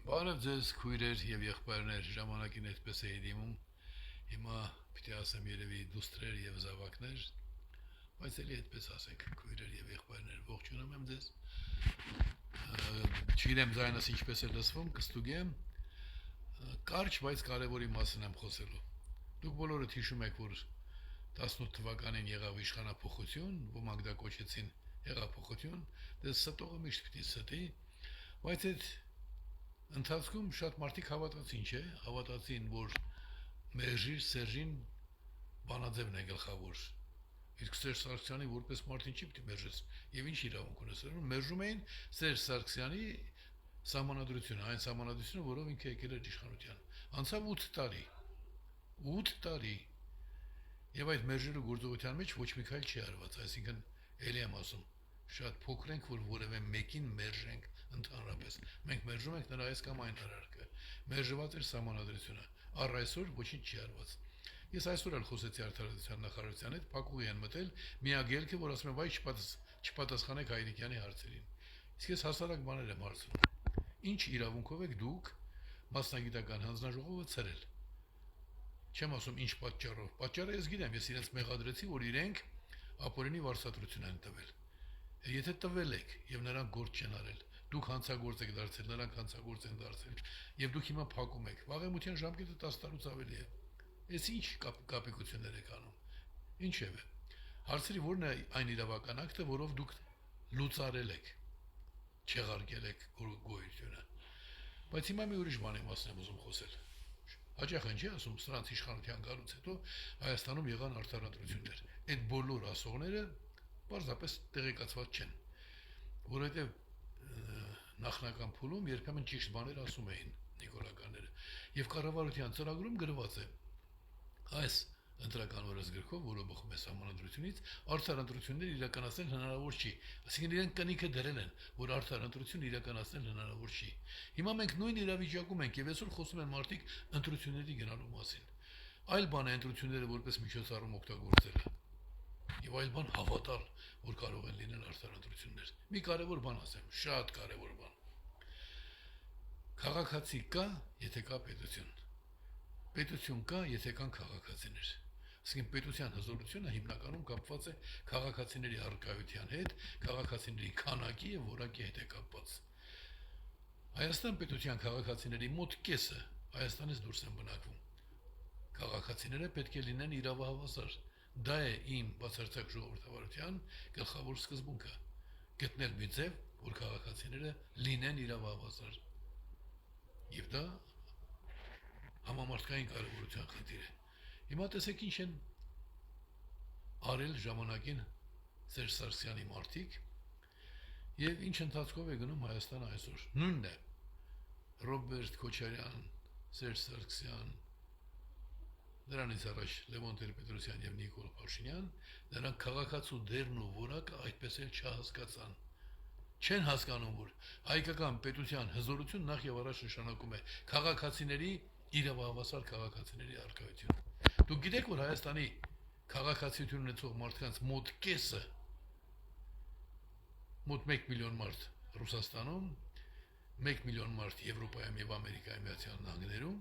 Բարև ձեզ քույրեր եւ եղբայրներ, ժամանակին այդպես էի դիմում։ Հիմա պիտի ասեմ երևի դուստրեր եւ զավակներ, բայց էլի այդպես ասենք քույրեր եւ եղբայրներ, ողջունում եմ ձեզ։ Չգիտեմ ձայնս ինչպես է լսվում, կստուգեմ։ Կարճ, բայց կարևորի մասին եմ խոսելու։ Դուք բոլորը հիշում եք, որ 18 թվականին եղավ իշխանափոխություն, ոմանք դա կոչեցին հեղափոխություն, դե ստողը միշտ պիտի ստի, բայց այդ ընթացքում շատ մարդիկ հավատացին, չէ՞, հավատացին, որ Մերժիր Սերժին բանաձևն է գլխավոր։ Իսկ Սերժ Սարգսյանի որպես մարդ ինչի՞ պիտի մերժես, եւ ինչ իրավունք ունես։ Մերժում էին Սերժ Սարգսյանի սահմանադրությունը, այն սահմանադրությունը, որով ինքը եկել էր իշխանության։ Անցավ 8 տարի։ 8 տարի։ Եվ այդ մերժելու գործողության մեջ ոչ մի քայլ չի արված, այսինքն ելի եմ ասում, շատ փոքր ենք, որ որևէ մեկին մերժենք ընդհանրապես։ Մենք մերժում ենք նրա այս կամ այն արարքը։ Մերժված էր սահմանադրությունը։ Առ այսօր ոչինչ չի արված։ Ես այսօր էլ խոսեցի արդարադատության նախարարության հետ, փակուղի են մտել միակ ելքը, որ ասում են, վայ չպատասխանեք Հայրիկյանի հարցերին։ Իսկ ես հասարակ բաներ եմ հարցնում։ Ինչ իրավունքով եք դուք մասնագիտական հանձնաժողովը ցրել։ Չեմ ասում ինչ պատճառով։ Պատճառը ես գիտեմ, ես իրենց մեղադրեցի, որ իրենք ապօրինի վարչատրություն են տվել։ Եթե տվել եք եւ նրանք գործ չեն արել, դուք հանցագործ եք դարձել, նրանք հանցագործ են դարձել, եւ դուք հիմա փակում եք։ Վաղեմության ժամկետը 10 տարուց ավելի է։ Էս ինչ կապիկություններ եք անում։ Ինչևէ, հարցրի որն է այն իրավական ակտը, որով դուք լուծարել եք, չեղարկել եք գոյությունը։ Բայց հիմա մի ուրիշ բանի մասին եմ ուզում խոսել։ Հաճախ են չի ասում, սրանց իշխանության գալուց հետո Հայաստանում եղան արդարադրություններ։ Այդ բոլոր ասողները պարզապես տեղեկացված չեն, որովհետև նախնական փուլում երբեմն ճիշտ բաներ ասում էին նիկոլականները, եւ կառավարության ծրագրում գրված է այս ընտրական օրենսգրքով, որը բխում է սահմանադրությունից, արդար ընտրություններ իրականացնել հնարավոր չի։ Այսինքն իրենք կնիքը դրել են, որ արդար ընտրություն իրականացնել հնարավոր չի։ Հիմա մենք նույն իրավիճակում ենք եւ այսօր խոսում են մարդիկ ընտրությունների գնալու մասին։ Այլ բան է ընտրությունները որպես միջոցառում օգտագործելը։ Եվ այլ բան հավատալ, որ կարող են լինել արդար ընտրություններ։ Մի կարևոր բան ասեմ, շատ կարևոր բան։ Քաղաքացի կա, եթե կա պետություն։ Պետություն կա, եթե կան քաղաքացիներ։ Այսինքն պետության հզորությունը հիմնականում կապված է քաղաքացիների առկայության հետ, քաղաքացիների քանակի եւ որակի հետ է կապված։ Հայաստան պետության քաղաքացիների մոտ կեսը Հայաստանից դուրս են բնակվում։ Քաղաքացիները պետք է լինեն իրավահավասար։ Դա է իմ բացարձակ ժողովրդավարության գլխավոր սկզբունքը։ Գտնել մի ձև, որ քաղաքացիները լինեն իրավահավասար։ Եվ դա համամարտկային կարևորության խնդիր է։ Հիմա տեսեք ինչ են արել ժամանակին Սերժ Սարգսյանի մարդիկ եւ ինչ ընթացքով է գնում Հայաստանը այսօր։ Նույնն է Ռոբերտ Քոչարյան, Սերժ Սարգսյան, նրանից առաջ Լևոն Տեր-Պետրոսյան եւ Նիկոլ Փաշինյան, նրանք քաղաքացու դերն ու որակը այդպես էլ չհասկացան։ Չեն հասկանում, որ հայկական պետության հզորություն նախ եւ առաջ նշանակում է քաղաքացիների իրավահավասար քաղաքացիների առկայություն։ Դուք գիտեք, որ Հայաստանի քաղաքացիություն ունեցող մարդկանց մոտ կեսը, մոտ 1 միլիոն մարդ Ռուսաստանում, 1 միլիոն մարդ Եվրոպայում եւ Ամերիկայի Միացյալ Նահանգներում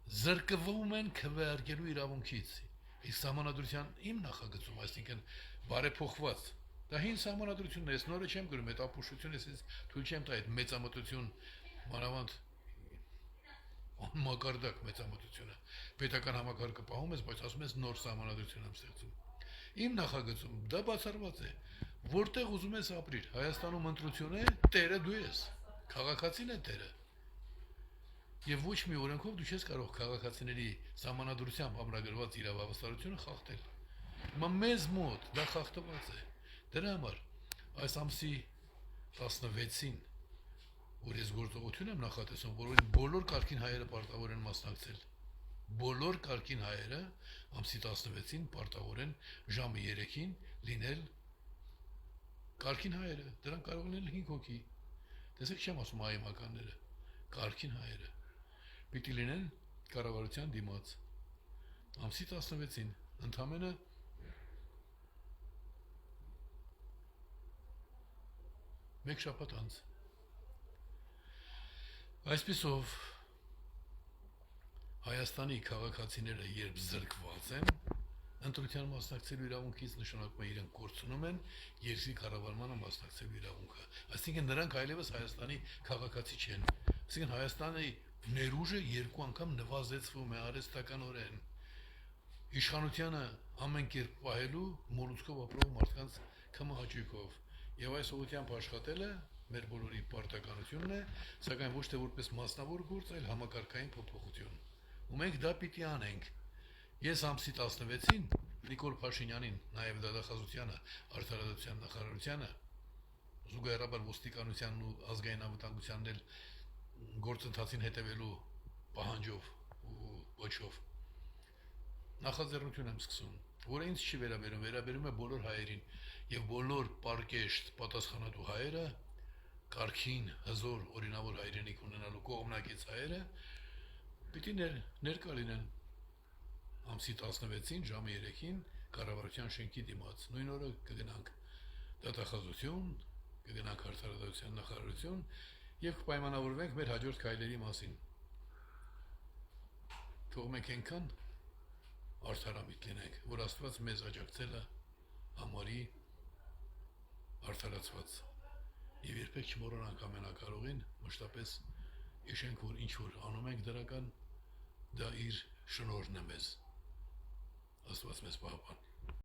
զրկվում են քվեարկելու իրավունքից։ Իսկ սահմանադրության իմ նախագծում, այսինքն բարեփոխված, դա հին սահմանադրությունն է, ես նորը չեմ գրում, այդ ապուշությունը ես թույլ չեմ տա այդ մեծամտություն, մանավանդ մակարդակ մեծամտությունը։ Պետական համակարգը պահում ես, բայց ասում ես նոր սահմանադրություն եմ ստեղծում։ Իմ նախագծում դա բացառված է, որտեղ ուզում ես ապրիր, Հայաստանում ընտրություն է, տերը դու ես, քաղաքացին է տերը։ Եվ ոչ մի օրենքով դու չես կարող քաղաքացիների սահմանադրությամբ ամրագրված իրավավասարությունը խախտել։ Հիմա մեզ մոտ դա խախտված է։ Դրա համար այս ամսի 16-ին, որ ես գործողություն եմ նախատեսում, որին բոլոր կարգին հայերը պարտավոր են մասնակցել։ Բոլոր կարգին հայերը ամսի 16-ին պարտավոր են ժամը 3-ին լինել կարգին հայերը։ Դրանք կարող են լինել 5 հոգի։ Տեսեք, չեմ ասում այմականները, կարգին հայերը։ Պիտի լինեն կառավարության դիմաց ամսի 16-ին ընդամենը մեկ շաբաթ անց։ Այսպիսով Հայաստանի քաղաքացիները երբ զրկված են ընտրության մասնակցելու իրավունքից, նշանակում է իրենք կորցնում են երկրի կառավարմանը մասնակցելու իրավունքը, այսինքն նրանք այլևս Հայաստանի քաղաքացի չեն, այսինքն Հայաստանի ներուժը երկու անգամ նվազեցվում է արհեստականորեն, իշխանությանը ամեն կերպ պահելու մոլուցքով ապրող մարդկանց կմահաճույքով, եւ այս ուղղությամբ աշխատելը մեր բոլորի պարտականությունն է, սակայն ոչ թե որպես մասնավոր գործ, այլ համակարգային փոփոխություն, ու մենք դա պիտի անենք։ Ես ամսի 16-ին Նիկոլ Փաշինյանին, նաև դատախազությանը, արդարադատության նախարարությանը, զուգահեռաբար ոստիկանությանն ու ազգային անվտանգությանն էլ գործընթացին հետևելու պահանջով ու ոչով նախաձեռնություն եմ սկսում, որը ինձ չի վերաբերում, վերաբերում է բոլոր հայերին եւ բոլոր պարկեշտ պատասխանատու հայերը, կարգին, հզոր, օրինավոր հայրենիք ունենալու կողմնակից հայերը պիտի ներկա լինեն ամսի 16-ին ժամը 3-ին կառավարության շենքի դիմաց, նույն օրը կգնանք դատախազություն, կգնանք արդարադատության նախարարություն եւ կպայմանավորվենք մեր հաջորդ քայլերի մասին։ Թող մենք այնքան արդարամիտ լինենք, որ Աստված մեզ աջակցելը համարի արդարացված եւ երբեք չմոռանանք ամենակարողին, մշտապես հիշենք, որ ինչ որ անում ենք դրական, դա իր շնորհն է մեզ։ Աստված մեզ պահապան։